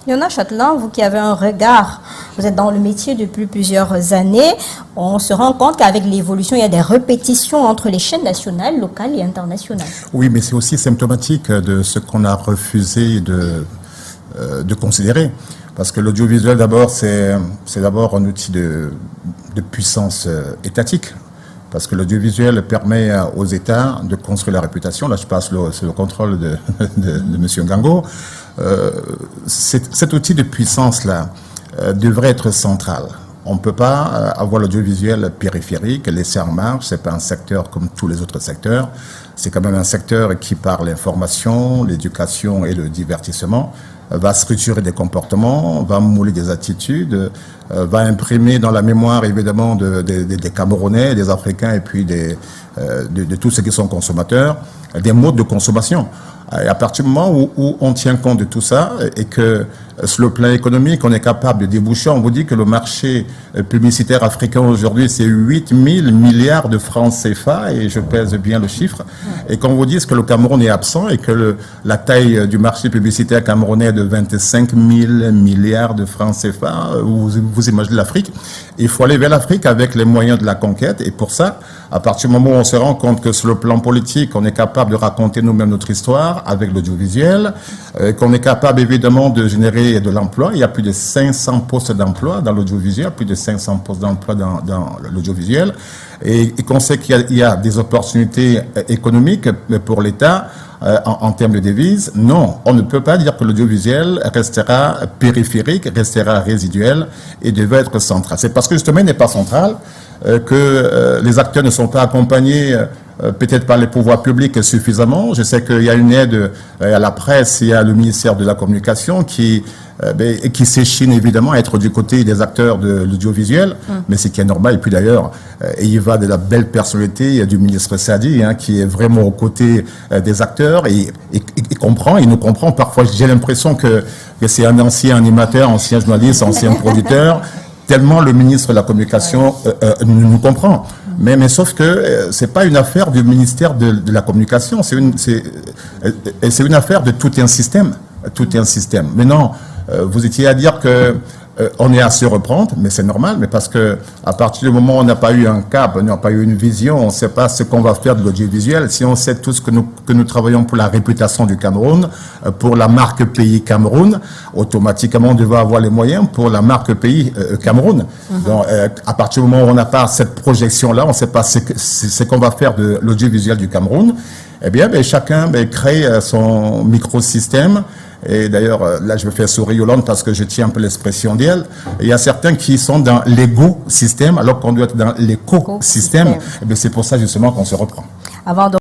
Yona Chatelain, vous qui avez un regard, vous êtes dans le métier depuis plusieurs années, on se rend compte qu'avec l'évolution, il y a des répétitions entre les chaînes nationales, locales et internationales. Oui, mais c'est aussi symptomatique de ce qu'on a refusé de considérer. Parce que l'audiovisuel, d'abord, c'est d'abord un outil de puissance étatique. Parce que l'audiovisuel permet aux États de construire la réputation. Là, je passe sous le contrôle de M. Ngango. Cet outil de puissance-là devrait être central. On ne peut pas avoir l'audiovisuel périphérique, laissé en marge. Ce n'est pas un secteur comme tous les autres secteurs. C'est quand même un secteur qui, par l'information, l'éducation et le divertissement, va structurer des comportements, va mouler des attitudes, va imprimer dans la mémoire évidemment des Camerounais, des Africains et puis de tous ceux qui sont consommateurs, des modes de consommation. Et à partir du moment où on tient compte de tout ça et que sur le plan économique, on est capable de déboucher, on vous dit que le marché publicitaire africain aujourd'hui, c'est 8 000 milliards de francs CFA, et je pèse bien le chiffre, et qu'on vous dise que le Cameroun est absent et que la taille du marché publicitaire camerounais est de 25 000 milliards de francs CFA, vous imaginez l'Afrique. Il faut aller vers l'Afrique avec les moyens de la conquête, et pour ça, à partir du moment où on se rend compte que sur le plan politique, on est capable de raconter nous-mêmes notre histoire avec l'audiovisuel, qu'on est capable évidemment de générer de l'emploi. Il y a plus de 500 postes d'emploi dans l'audiovisuel, plus de 500 postes d'emploi dans l'audiovisuel, et qu'on sait qu'il y a des opportunités économiques pour l'État en termes de devises. Non, on ne peut pas dire que l'audiovisuel restera périphérique, restera résiduel et devait être central. C'est parce que justement il n'est pas central que les acteurs ne sont pas accompagnés peut-être par les pouvoirs publics suffisamment. Je sais qu'il y a une aide à la presse, il y a le ministère de la Communication qui s'échine évidemment à être du côté des acteurs de l'audiovisuel, mais c'est qui est normal. Et puis d'ailleurs, il va de la belle personnalité du ministre Sadi, qui est vraiment aux côtés des acteurs et comprend, il nous comprend. Parfois, j'ai l'impression que c'est un ancien animateur, ancien journaliste, ancien producteur, tellement le ministre de la Communication nous comprend. Mais sauf que c'est pas une affaire du ministère de la Communication, c'est une affaire de tout un système. Tout un système. Maintenant, vous étiez à dire que on est à se reprendre, mais c'est normal, mais parce que à partir du moment où on n'a pas eu un cap, on n'a pas eu une vision, on ne sait pas ce qu'on va faire de l'audiovisuel. Si on sait tout ce que nous travaillons pour la réputation du Cameroun, pour la marque pays Cameroun, automatiquement on devait avoir les moyens pour la marque pays Cameroun. Donc, à partir du moment où on n'a pas cette projection-là, on ne sait pas ce qu'on va faire de l'audiovisuel du Cameroun. Eh bien, chacun crée son microsystème. Et d'ailleurs, là, je me fais sourire Yolande parce que je tiens un peu l'expression d'elle. Il y a certains qui sont dans l'égo-système alors qu'on doit être dans l'écosystème. Et bien, c'est pour ça justement qu'on se reprend. Avant de